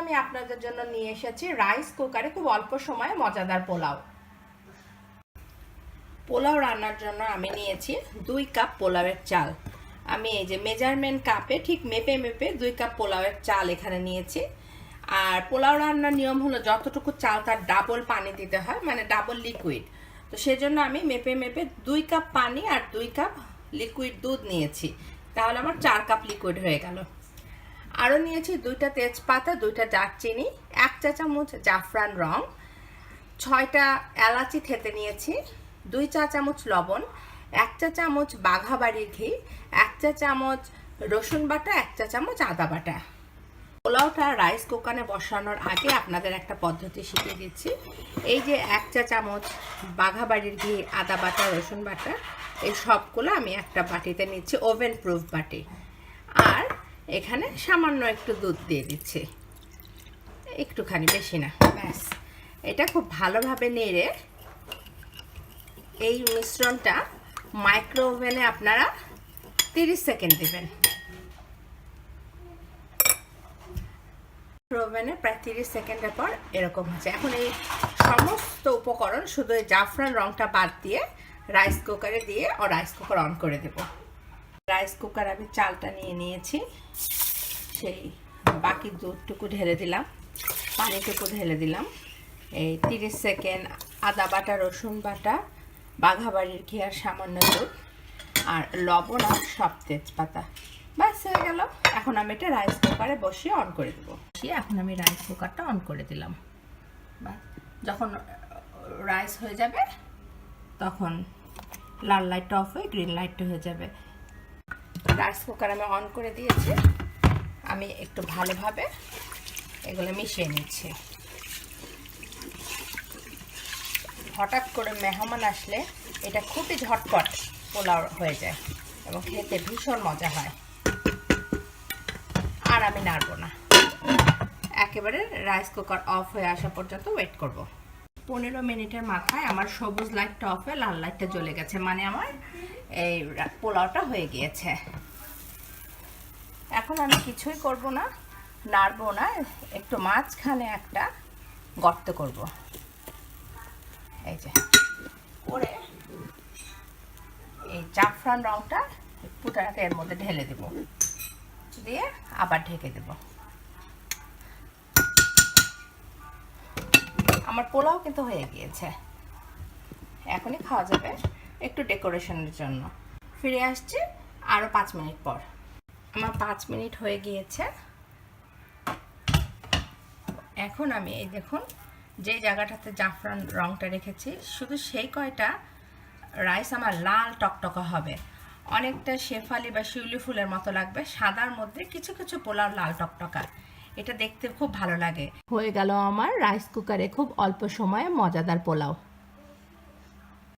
আমি আপনাদের জন্য নিয়ে এসেছি রাইস কুকারে খুব অল্প সময়ে মজাদার পোলাও। পোলাও রান্নার জন্য আমি নিয়েছি 2 কাপ পোলাওয়ের চাল। আমি এই যে মেজারমেন্ট কাপে ঠিক মেপে মেপে 2 কাপ পোলাওয়ের চাল এখানে নিয়েছি। আর পোলাও রান্নার নিয়ম হলো যতটুকু চাল তার ডাবল পানি দিতে হয়, মানে ডাবল লিকুইড। তো সেজন্য আমি মেপে মেপে 2 কাপ পানি আর 2 কাপ লিকুইড দুধ নিয়েছি, তাহলে আমার 4 কাপ লিকুইড হয়ে গেল। আরও নিয়েছি 2টা তেজপাতা, 2টা দারচিনি, 1 চা চামচ জাফরান রং, 6টা এলাচি থেতে নিয়েছি, 2 চা চামচ লবণ, 1 চা চামচ বাঘা বাড়ির ঘি, 1 চা চামচ রসুন বাটা, 1 চা চামচ আদা বাটা। পোলাওটা রাইস কুকারে বসানোর আগে আপনাদের একটা পদ্ধতি শিখিয়ে দিচ্ছি। এই যে 1 চা চামচ বাঘা বাড়ির ঘি, আদা বাটা, রসুন বাটা, এই সবগুলো আমি একটা বাটিতে নিচ্ছি, ওভেন প্রুফ বাটি। আর এখানে সামান্য একটু দুধ দিয়ে দিচ্ছি, একটুখানি, বেশি না, ব্যাস। এটা খুব ভালোভাবে নেড়ে এই মিশ্রণটা মাইক্রো ওভেনে আপনারা 30 সেকেন্ড দেবেন। ওভেনে প্রায় 30 সেকেন্ডের পর এরকম হচ্ছে। এখন এই সমস্ত উপকরণ শুধু এই জাফরান রংটা বাদ দিয়ে রাইস কুকারে দিয়ে রাইস কুকার অন করে দেব। রাইস কুকার আমি চালটা নিয়ে নিয়েছি, সেই বাকি দুধটুকু ঢেলে দিলাম, পানিটুকু ঢেলে দিলাম, এই 30 সেকেন্ড আদা বাটা, রসুন বাটা, বাঘা বাড়ির ঘি আর সামান্য দুধ আর লবণ আর সব তেজপাতা, ব্যাস হয়ে গেল। এখন আমি এটা রাইস কুকারে বসিয়ে অন করে দেবো। এখন আমি রাইস কুকারটা অন করে দিলাম। যখন রাইস হয়ে যাবে তখন লাল লাইটটা অফ হয়ে গ্রিন লাইটটা হয়ে যাবে। রাইস কুকার আমি অন করে দিয়েছি। আমি একটু ভালোভাবে এগুলো মিশিয়ে নিচ্ছি। হঠাৎ করে মেহমান আসলে এটা খুবই ঝটপট পোলাও হয়ে যায় এবং খেতে ভীষণ মজা হয়। আর আমি নাড়ব না, একেবারে রাইস কুকার অফ হয়ে আসা পর্যন্ত ওয়েট করব। 15 মিনিটের মাথায় আমার সবুজ লাইটটা অফ হয়ে লাল লাইটটা জ্বলে গেছে, মানে আমার এই পোলাওটা হয়ে গিয়েছে। এখন আমি কিছুই করব না, নাড়বো না, একটু মাঝখানে একটা গর্ত করব, এই যে করে এই জাফরান রংটা পুটাটাকে এর মধ্যে ঢেলে দেব, দিয়ে আবার ঢেকে দেব। আমার পোলাও কিন্তু হয়ে গিয়েছে, এখনই খাওয়া যাবে। একটু ডেকোরেশনের জন্য ফিরে আসছি আরও 5 মিনিট পর। আমার 5 মিনিট হয়ে গিয়েছে। এখন আমি এই দেখুন যে জায়গাটাতে জাফরান রংটা রেখেছি শুধু সেই কয়টা রাইস আমার লাল টকটকা হবে, অনেকটা শেফালি বা শিউলি ফুলের মতো লাগবে, সাদার মধ্যে কিছু কিছু পোলাও লাল টকটকা, এটা দেখতে খুব ভালো লাগে। হয়ে গেল আমার রাইস কুকারে খুব অল্প সময়ে মজাদার পোলাও।